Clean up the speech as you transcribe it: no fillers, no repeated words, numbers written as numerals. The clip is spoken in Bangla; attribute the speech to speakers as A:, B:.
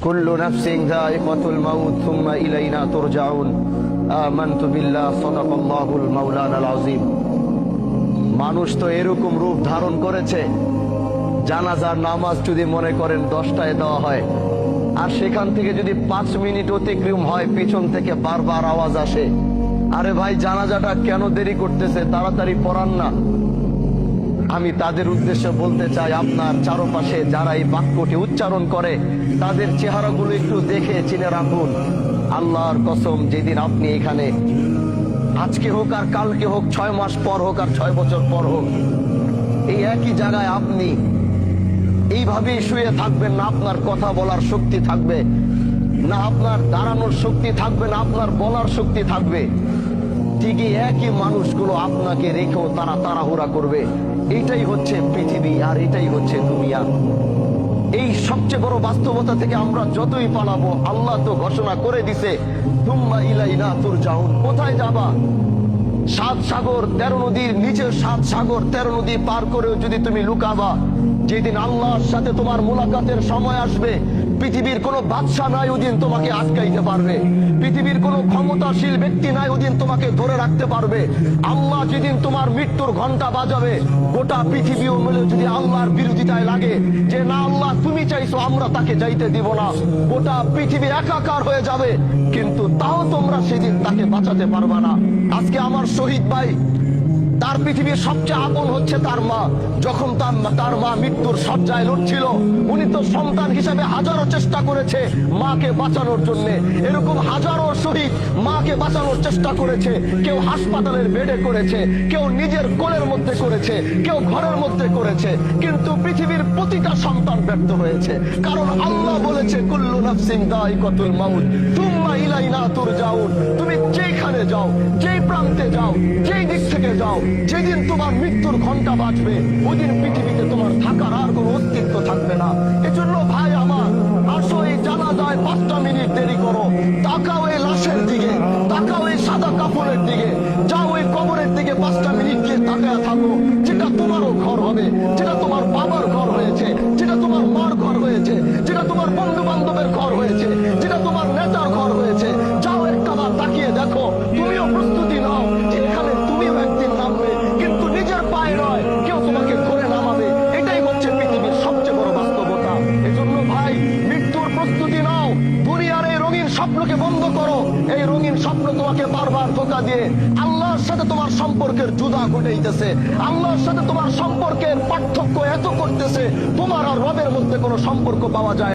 A: কুল্লু নাফসিন যায়িকাতুল মাউত সুম্মা ইলাইনা তুরজাউন আমানতু বিল্লাহ সাদাকাল্লাহুল মাওলানাল আযীম। মানুষ তো এরকম রূপ ধারণ করেছে, জানাজার নামাজ যদি মনে করেন 10টায় দেওয়া হয়, আর সেখান থেকে যদি 5 মিনিট অতিক্রম হয় পিছন থেকে বারবার আওয়াজ আসে, আরে ভাই জানাজাটা কেন দেরি করতেছে, তাড়াতাড়ি পড়ান না। আমি তাদের উদ্দেশ্যে বলতে চাই, আপনার চারপাশে যারা এই বাক্যটি উচ্চারণ করে তাদের চেহারাগুলো একটু দেখে চিনে রাখুন। আল্লাহর কসম, যেদিন আপনি এখানে, আজকে হোক আর কালকে হোক, 6 মাস পর হোক আর 6 বছর পর হোক, এই একই জায়গায় আপনি এইভাবেই শুয়ে থাকবেন, না আপনার কথা বলার শক্তি থাকবে, না আপনার দাঁড়ানোর শক্তি থাকবে, না আপনার বলার শক্তি থাকবে। ঠিকই একই মানুষগুলো আপনাকে রেখেও তারা তাড়াহুড়া করবে। এটাই হচ্ছে পৃথিবী, আর এটাই হচ্ছে দুনিয়া। এই সবচেয়ে বড় বাস্তবতা থেকে আমরা যতই পালাবো, আল্লাহ তো ঘোষণা করে দিছে, সুম্মা ইলাইনা তুরজাউন। কোথায় যাবা? 7 সাগর 13 নদীর নিচে, 7 সাগর 13 নদী পার করেও যদি তুমি লুকাবা, যেদিন আল্লাহর সাথে তোমার মুলাকাতের সময় আসবে, পৃথিবীর কোনো বাদশা নাই ওদিন তোমাকে আটকাইতে পারবে, পৃথিবীর কোনো ক্ষমতাশীল ব্যক্তি নাই ওদিন তোমাকে ধরে রাখতে পারবে। আল্লাহ যেদিন তোমার মৃত্যুর ঘন্টা বাজাবে, গোটা পৃথিবীও মিলে যদি আল্লাহর বিরোধিতায় লাগে যে না আল্লাহ তুমি চাইছো, আমরা তাকে যাইতে দিব না, গোটা পৃথিবী একাকার হয়ে যাবে, কিন্তু তাও তোমরা সেদিন তাকে বাঁচাতে পারবে না। আজকে আমার শহীদ ভাই, তার পৃথিবীর সবচেয়ে আপন হচ্ছে তার মা। যখন তার মা মৃত্যুর শয্যায় লড়ছিল, উনি তো সন্তান হিসেবে হাজারো চেষ্টা করেছে মাকে বাঁচানোর জন্য। এরকম হাজারো শহীদ মাকে বাঁচানোর চেষ্টা করেছে। কেউ হাসপাতালের বেডে করেছে, কেউ নিজের কোলের মধ্যে করেছে, কেউ ঘরের মধ্যে করেছে, কিন্তু পৃথিবীর প্রতিটা সন্তান ব্যর্থ হয়েছে। কারণ আল্লাহ বলেছে, কুল্লু নাফসিন যায়িকাতুল মাউত সুম্মা ইলাইনা তুরজাউন। তুমি যেখানে যাও, যেই প্রান্তে যাও, যেই দিক থেকে যাও, যেদিন তোমার মৃত্যুর ঘন্টা বাজবে, ওইদিন পৃথিবীতে তোমার থাকার আর কোনো অস্তিত্ব থাকবে না। এজন্য ভাই আমার, আসো এই জানাজায় 5টা মিনিট দেরি করো, তাকাও এই লাশের দিকে, তাকাও এই সাদা কাপড়ের দিকে, যাও ওই কবরের দিকে 5টা মিনিট গিয়ে তাকায় থাকো। যেটা তোমারও ঘর হবে, যেটা তোমার বাবার ঘর হয়েছে, যেটা তোমার মার ঘর হয়েছে, যেটা তোমার বন্ধু বান্ধবের ঘর হয়েছে, যেটা তোমার নেতার ঘর হয়েছে, যাও একটা বার তাকিয়ে দেখো। তুমিও প্রস্তুতি নাও যে এখানে তুমিও একদিন নামবে, কিন্তু নিজের পায়ে নয়, কেউ তোমাকে ধরে নামাবে। এটাই হচ্ছে পৃথিবীর সবচেয়ে বড় বাস্তবতা। এজন্য ভাই, মৃত্যুর প্রস্তুতি নাও। দুনিয়ার এই রঙিন স্বপ্নকে বন্ধ করো। এই রঙিন স্বপ্ন তোমাকে বারবার ধোঁকা দিয়ে আল্লাহর সাথে তোমার সম্পর্কের জুদা ঘটাইতেছে, আল্লাহর সাথে তোমার সম্পর্কের পার্থক্য এত করতেছে, তোমার আর রবের মধ্যে কোনো সম্পর্ক পাওয়া যায়